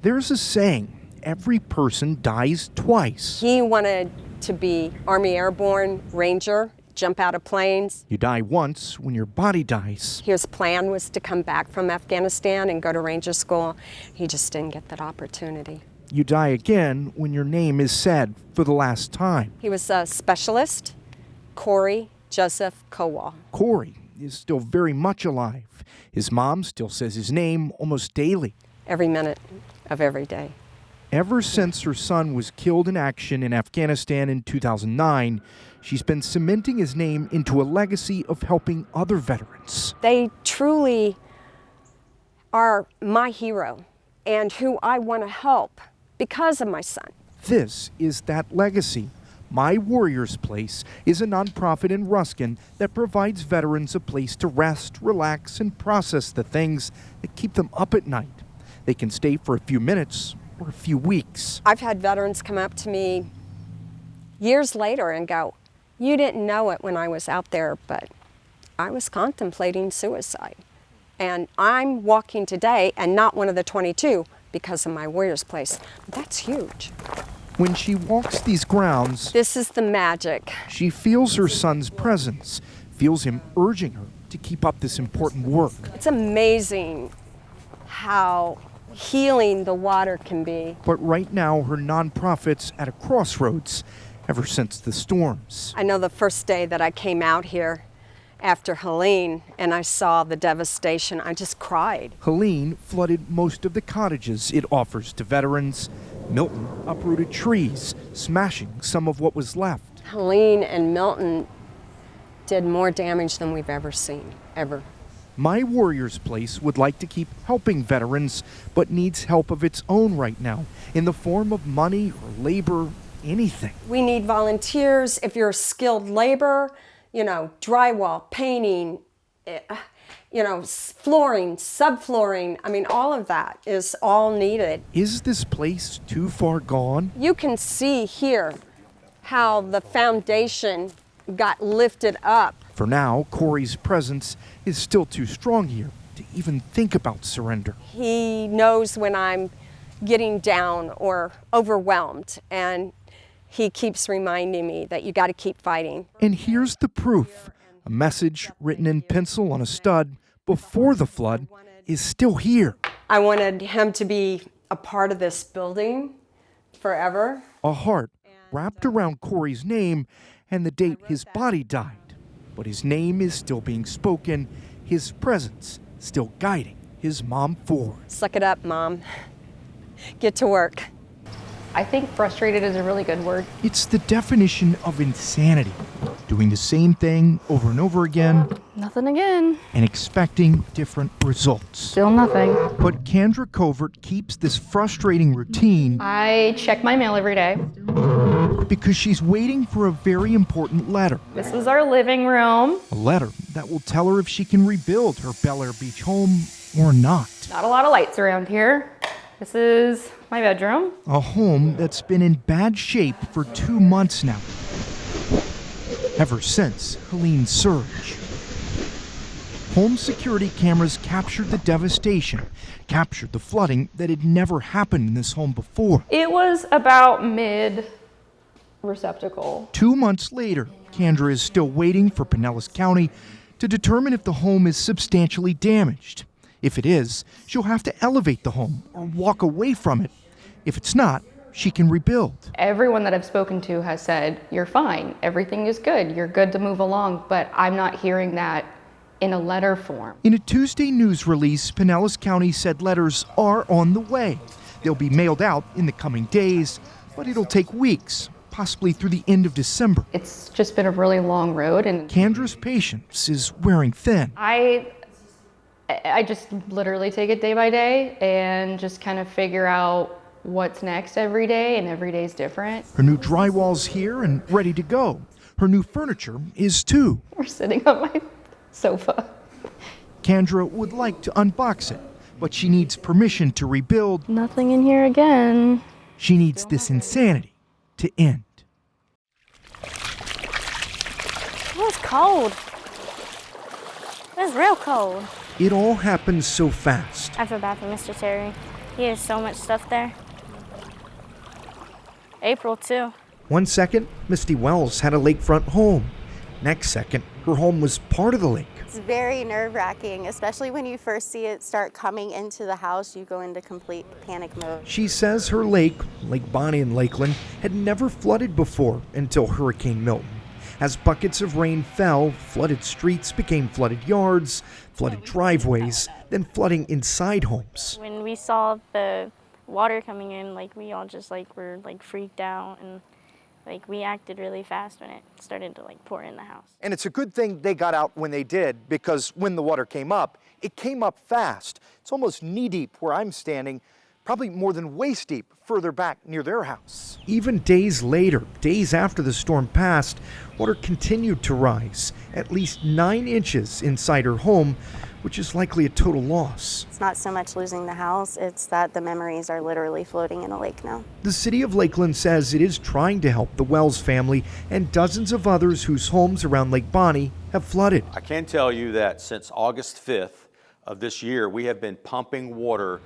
There's a saying, every person dies twice. He wanted to be Army Airborne Ranger, jump out of planes. You die once when your body dies. His plan was to come back from Afghanistan and go to Ranger School. He just didn't get that opportunity. You die again when your name is said for the last time. He was a specialist, Corey Joseph Kowal. Corey is still very much alive. His mom still says his name almost daily. Every minute of every day. Ever since her son was killed in action in Afghanistan in 2009, she's been cementing his name into a legacy of helping other veterans. They truly are my hero and who I want to help because of my son. This is that legacy. My Warrior's Place is a nonprofit in Ruskin that provides veterans a place to rest, relax, and process the things that keep them up at night. They can stay for a few minutes or a few weeks. I've had veterans come up to me years later and go, "You didn't know it when I was out there, but I was contemplating suicide. And I'm walking today and not one of the 22 because of my Warrior's Place." That's huge. When she walks these grounds, This is the magic. she feels her son's presence, feels him urging her to keep up this important work. It's amazing how healing the water can be. But right now, her nonprofit's at a crossroads ever since the storms. I know the first day that I came out here after Helene and I saw the devastation, I just cried. Helene flooded most of the cottages it offers to veterans. Milton uprooted trees, smashing some of what was left. Helene and Milton did more damage than we've ever seen, ever. My Warrior's Place would like to keep helping veterans, but needs help of its own right now, in the form of money or labor, anything. We need volunteers. If you're skilled labor, drywall, painting, flooring, subflooring, all of that is all needed. Is this place too far gone? You can see here how the foundation got lifted up. For now, Corey's presence is still too strong here to even think about surrender. He knows when I'm getting down or overwhelmed, and he keeps reminding me that you got to keep fighting. And here's the proof. A message written in pencil on a stud before the flood is still here. I wanted him to be a part of this building forever. A heart wrapped around Corey's name and the date his body died. But his name is still being spoken, his presence still guiding his mom forward. Suck it up, Mom. Get to work. I think frustrated is a really good word. It's the definition of insanity. Doing the same thing over and over again Nothing again. and expecting different results. Still nothing. But Kendra Covert keeps this frustrating routine I check my mail every day. because she's waiting for a very important letter. This is our living room. A letter that will tell her if she can rebuild her Bel Air Beach home or not. Not a lot of lights around here. This is my bedroom. A home that's been in bad shape for 2 months now. Ever since Helene's surge. Home security cameras captured the devastation, captured the flooding that had never happened in this home before. It was about mid-receptacle. 2 months later, Kendra is still waiting for Pinellas County to determine if the home is substantially damaged. If it is, she'll have to elevate the home or walk away from it. If it's not, she can rebuild. Everyone that I've spoken to has said, you're fine, everything is good, you're good to move along, but I'm not hearing that in a letter form. In a Tuesday news release, Pinellas County said letters are on the way. They'll be mailed out in the coming days, but it'll take weeks, possibly through the end of December. It's just been a really long road, and Kendra's patience is wearing thin. I just literally take it day by day and just kind of figure out what's next every day, and every day is different. Her new drywall's here and ready to go. Her new furniture is too. We're sitting on my sofa. Kendra would like to unbox it, but she needs permission to rebuild. Nothing in here again. She needs this insanity to end. Oh, it's cold. It's real cold. It all happens so fast. I feel bad for Mr. Terry. He has so much stuff there. April, too. 1 second, Misty Wells had a lakefront home. Next second, her home was part of the lake. It's very nerve-wracking, especially when you first see it start coming into the house. You go into complete panic mode. She says her lake, Lake Bonnie in Lakeland, had never flooded before until Hurricane Milton. As buckets of rain fell, flooded streets became flooded yards, flooded driveways, then flooding inside homes. When we saw the water coming in, we all just were freaked out, and we acted really fast when it started to pour in the house. And it's a good thing they got out when they did, because when the water came up, it came up fast. It's almost knee deep where I'm standing, probably more than waist deep further back near their house. Even days later, days after the storm passed, water continued to rise, at least 9 inches inside her home, which is likely a total loss. It's not so much losing the house, it's that the memories are literally floating in a lake now. The city of Lakeland says it is trying to help the Wells family and dozens of others whose homes around Lake Bonnie have flooded. I can tell you that since August 5th of this year, we have been pumping water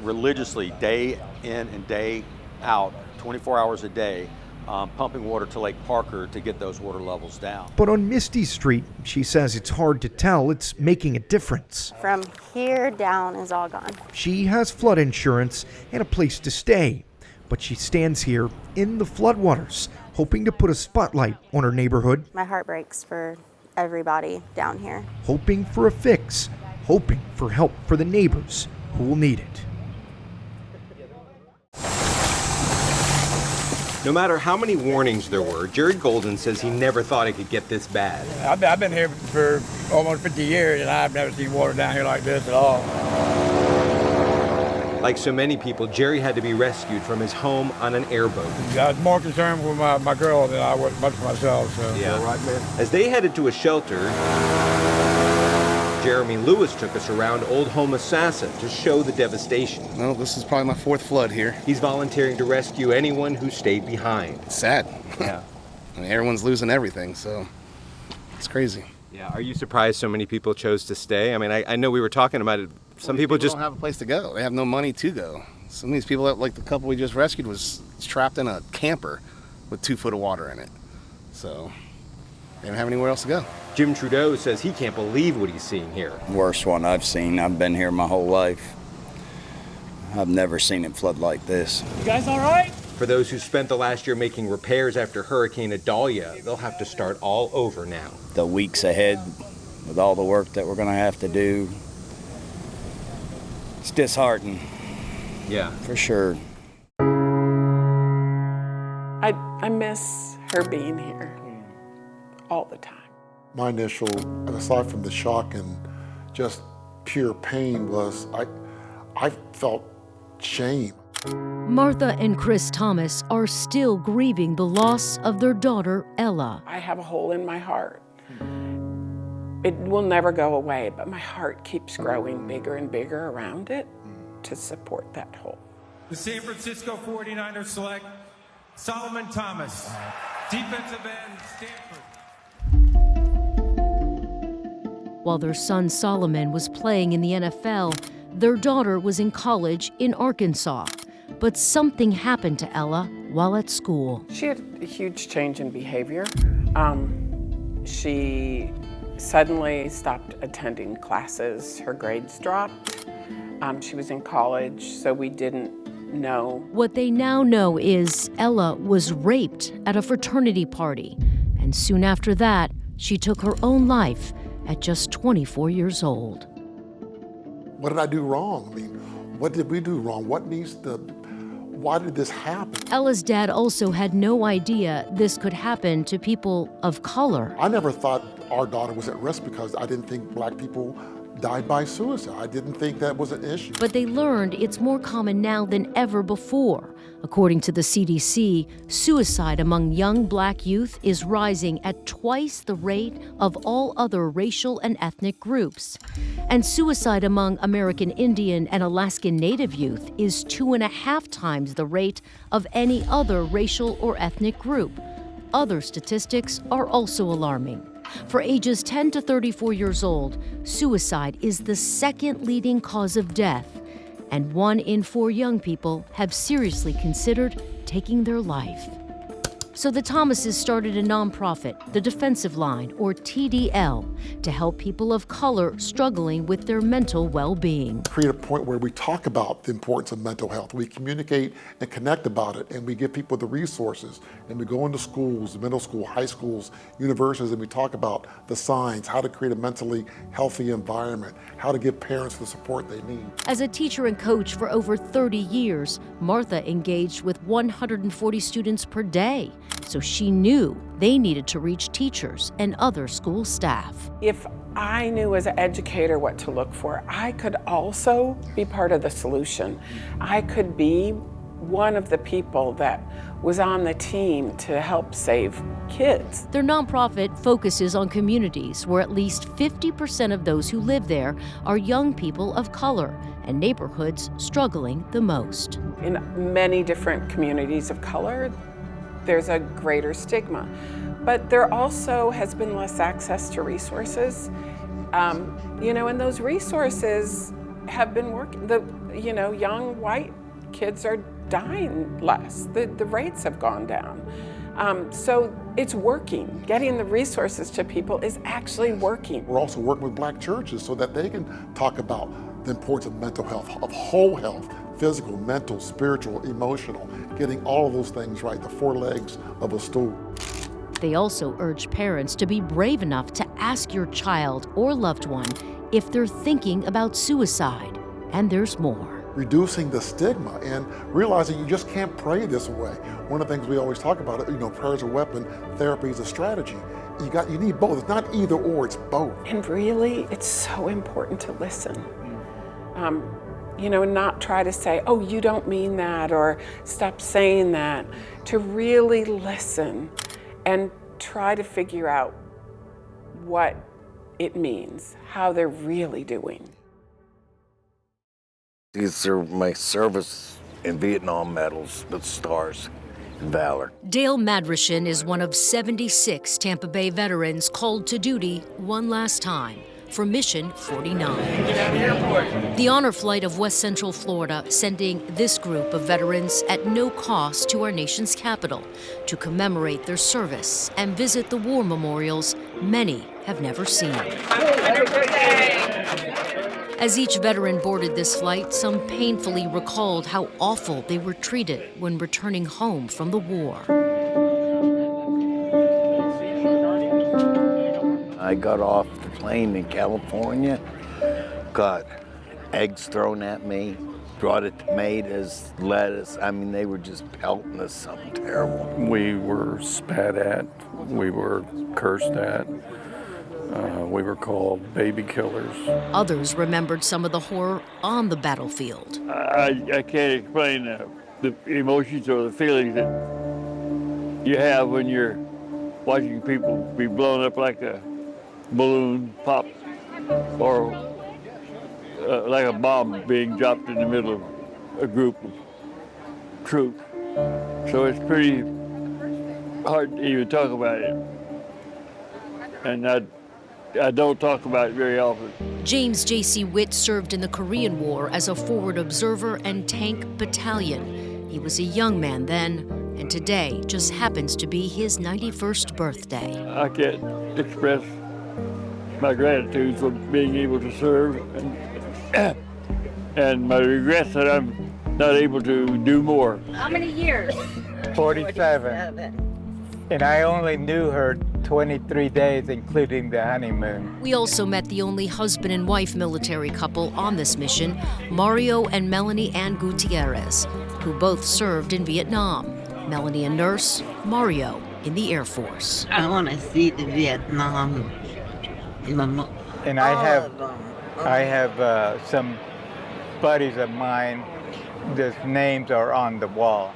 religiously, day in and day out, 24 hours a day, pumping water to Lake Parker to get those water levels down. But on Misty Street, she says it's hard to tell it's making a difference. From here down is all gone. She has flood insurance and a place to stay, but she stands here in the floodwaters, hoping to put a spotlight on her neighborhood, My heart breaks for everybody down here. hoping for a fix, hoping for help for the neighbors who will need it. No matter how many warnings there were, Jared Golden says he never thought it could get this bad. I've been here for almost 50 years, and I've never seen water down here like this at all. Like so many people, Jerry had to be rescued from his home on an airboat. I was more concerned with my girl than I was much for myself. So. Yeah. As they headed to a shelter, Jeremy Lewis took us around Old Home Assassin to show the devastation. Well, this is probably my 4th flood here. He's volunteering to rescue anyone who stayed behind. It's sad. Yeah. I mean, everyone's losing everything, so it's crazy. Yeah. Are you surprised so many people chose to stay? I mean, I know we were talking about it. Some people just don't have a place to go. They have no money to go. Some of these people, like the couple we just rescued, was trapped in a camper with 2 foot of water in it. So they don't have anywhere else to go. Jim Trudeau says he can't believe what he's seeing here. Worst one I've seen. I've been here my whole life. I've never seen it flood like this. You guys all right? For those who spent the last year making repairs after Hurricane Idalia, they'll have to start all over now. The weeks ahead, with all the work that we're going to have to do, it's disheartening. Yeah. For sure. I miss her being here all the time. My initial, aside from the shock and just pure pain, was I felt shame. Martha and Chris Thomas are still grieving the loss of their daughter, Ella. I have a hole in my heart. It will never go away, but my heart keeps growing bigger and bigger around it to support that hole. The San Francisco 49ers select Solomon Thomas, defensive end, Stanford. While their son Solomon was playing in the NFL, their daughter was in college in Arkansas. But something happened to Ella while at school. She had a huge change in behavior. She suddenly stopped attending classes. Her grades dropped. She was in college, so we didn't know. What they now know is Ella was raped at a fraternity party. And soon after that, she took her own life at just 24 years old. What did I do wrong? I mean, what did we do wrong? Why did this happen? Ella's dad also had no idea this could happen to people of color. I never thought our daughter was at risk because I didn't think black people died by suicide. I didn't think that was an issue. But they learned it's more common now than ever before. According to the CDC, suicide among young black youth is rising at twice the rate of all other racial and ethnic groups. And suicide among American Indian and Alaskan Native youth is 2.5 times the rate of any other racial or ethnic group. Other statistics are also alarming. For ages 10 to 34 years old, suicide is the second leading cause of death. and 1 in 4 young people have seriously considered taking their life. So the Thomases started a nonprofit, the Defensive Line, or TDL, to help people of color struggling with their mental well-being. Create a point where we talk about the importance of mental health. We communicate and connect about it, and we give people the resources. And we go into schools, middle school, high schools, universities, and we talk about the signs, how to create a mentally healthy environment, how to give parents the support they need. As a teacher and coach for over 30 years, Martha engaged with 140 students per day. So she knew they needed to reach teachers and other school staff. If I knew as an educator what to look for, I could also be part of the solution. I could be one of the people that was on the team to help save kids. Their nonprofit focuses on communities where at least 50% of those who live there are young people of color and neighborhoods struggling the most. In many different communities of color, there's a greater stigma. But there also has been less access to resources. And those resources have been working. Young white kids are dying less. The rates have gone down. So it's working. Getting the resources to people is actually working. We're also working with Black churches so that they can talk about the importance of mental health, of whole health, physical, mental, spiritual, emotional, getting all of those things right, the 4 legs of a stool. They also urge parents to be brave enough to ask your child or loved one if they're thinking about suicide. And there's more. Reducing the stigma and realizing you just can't pray this away. One of the things we always talk about, prayer is a weapon, therapy is a strategy. You need both. It's not either or, it's both. And really, it's so important to listen. Not try to say, oh, you don't mean that, or stop saying that. To really listen and try to figure out what it means, how they're really doing. These are my service and Vietnam medals with stars and valor. Dale Madrishin is one of 76 Tampa Bay veterans called to duty one last time for Mission 49. The honor flight of West Central Florida sending this group of veterans at no cost to our nation's capital to commemorate their service and visit the war memorials many have never seen. As each veteran boarded this flight, some painfully recalled how awful they were treated when returning home from the war. I got off the plane in California, got eggs thrown at me, brought it tomatoes, lettuce. They were just pelting us something terrible. We were spat at, we were cursed at. We were called baby killers. Others remembered some of the horror on the battlefield. I can't explain the emotions or the feelings that you have when you're watching people be blown up like a balloon pop, or like a bomb being dropped in the middle of a group of troops. So it's pretty hard to even talk about it. And I don't talk about it very often. James J.C. Witt served in the Korean War as a forward observer and tank battalion. He was a young man then, and today just happens to be his 91st birthday. I can't express my gratitude for being able to serve and my regrets that I'm not able to do more. How many years? 47. And I only knew her 23 days, including the honeymoon. We also met the only husband and wife military couple on this mission, Mario and Melanie Ann Gutierrez, who both served in Vietnam. Melanie a nurse, Mario in the Air Force. I want to see the Vietnam. And I have some buddies of mine, their names are on the wall.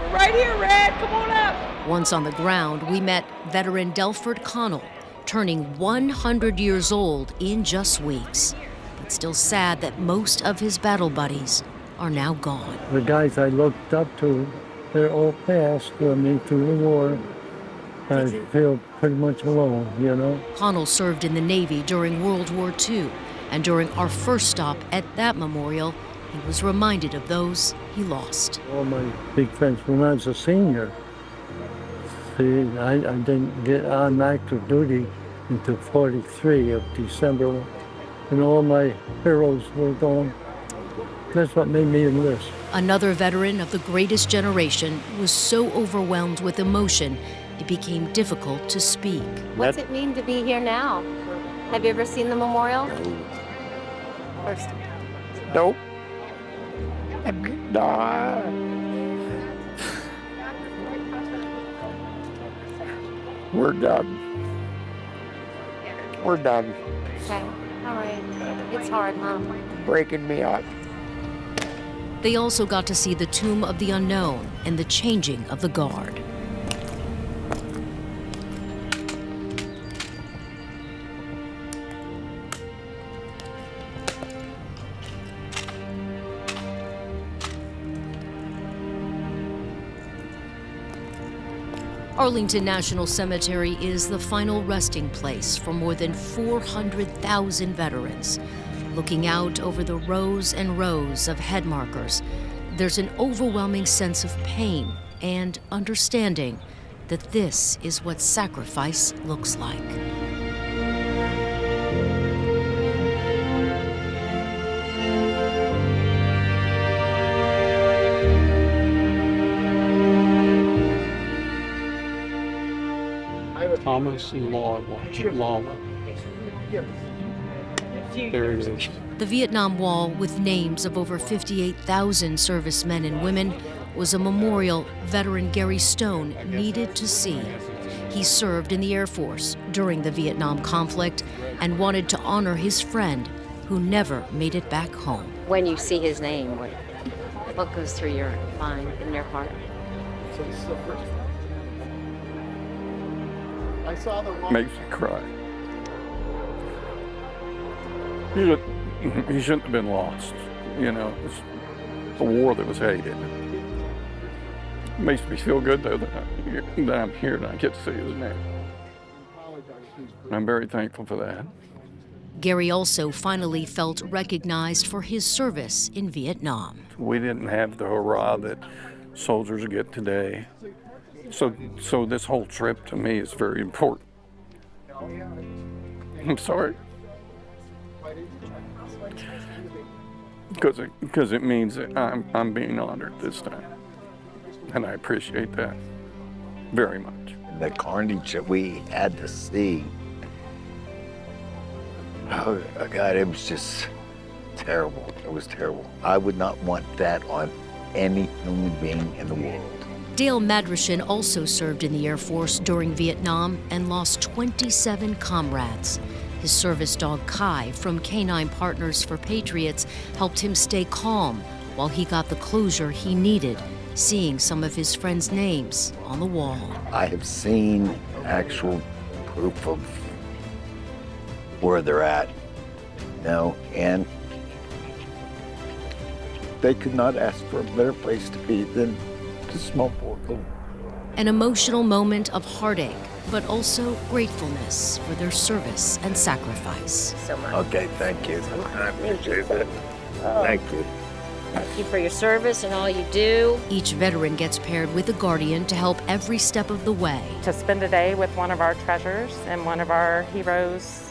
We're right here, Red. Come on up. Once on the ground, we met veteran Delford Connell, turning 100 years old in just weeks. But still sad that most of his battle buddies are now gone. The guys I looked up to, they're all passed for me through the war. I feel pretty much alone, Connell served in the Navy during World War II. And during our first stop at that memorial, he was reminded of those he lost. All my big friends when I was a senior. See, I didn't get on active duty until 43 of December, and all my heroes were gone. That's what made me enlist. Another veteran of the greatest generation was so overwhelmed with emotion, it became difficult to speak. What's it mean to be here now? Have you ever seen the memorial? First. Nope. Nah. We're done. We're done. Okay. All right. It's hard, Mom. Breaking me up. They also got to see the tomb of the unknown and the changing of the guard. Arlington National Cemetery is the final resting place for more than 400,000 veterans. Looking out over the rows and rows of head markers, there's an overwhelming sense of pain and understanding that this is what sacrifice looks like. Thomas and Lawler. There it is. The Vietnam Wall, with names of over 58,000 servicemen and women, was a memorial veteran Gary Stone needed to see. He served in the Air Force during the Vietnam conflict and wanted to honor his friend who never made it back home. When you see his name, what goes through your mind and your heart? Makes me cry. He shouldn't have been lost. You know, it's a war that was hated. It makes me feel good, though, that I'm here and I get to see his name. I'm very thankful for that. Gary also finally felt recognized for his service in Vietnam. We didn't have the hurrah that soldiers get today. So this whole trip to me is very important. I'm sorry. Because it means that I'm being honored this time. And I appreciate that very much. The carnage that we had to see. Oh, God, it was just terrible. It was terrible. I would not want that on any human being in the world. Dale Madrashin also served in the Air Force during Vietnam and lost 27 comrades. His service dog Kai from Canine Partners for Patriots helped him stay calm while he got the closure he needed, seeing some of his friends' names on the wall. I have seen actual proof of where they're at, and they could not ask for a better place to be than the small portal. An emotional moment of heartache, but also gratefulness for their service and sacrifice. So much. Okay, thank you. I appreciate it. Thank you. Thank you for your service and all you do. Each veteran gets paired with a guardian to help every step of the way. To spend a day with one of our treasures and one of our heroes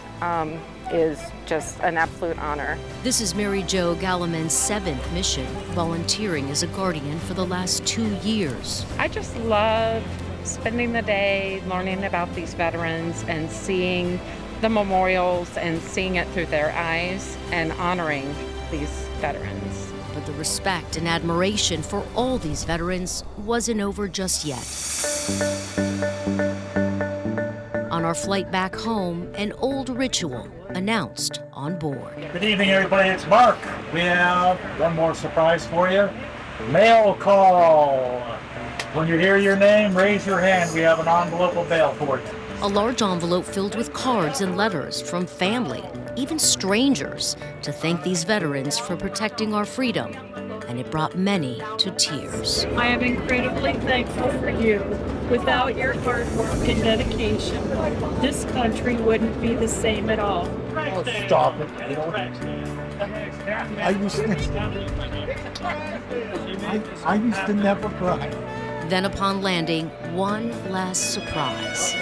is just an absolute honor. This is Mary Jo Galliman's 7th mission, volunteering as a guardian for the last 2 years. I just love spending the day learning about these veterans and seeing the memorials and seeing it through their eyes and honoring these veterans. But the respect and admiration for all these veterans wasn't over just yet. On our flight back home, an old ritual announced on board. Good evening, everybody. It's Mark. We have one more surprise for you. Mail call. When you hear your name, raise your hand. We have an envelope of mail for you. A large envelope filled with cards and letters from family, even strangers, to thank these veterans for protecting our freedom. And it brought many to tears. I am incredibly thankful for you. Without your hard work and dedication, this country wouldn't be the same at all. Oh, stop it. I used to never cry. Then upon landing, one last surprise.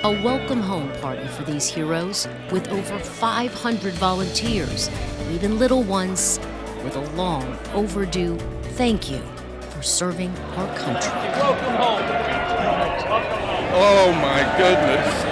A welcome home party for these heroes with over 500 volunteers, even little ones, with a long overdue thank you for serving our country. Oh my goodness.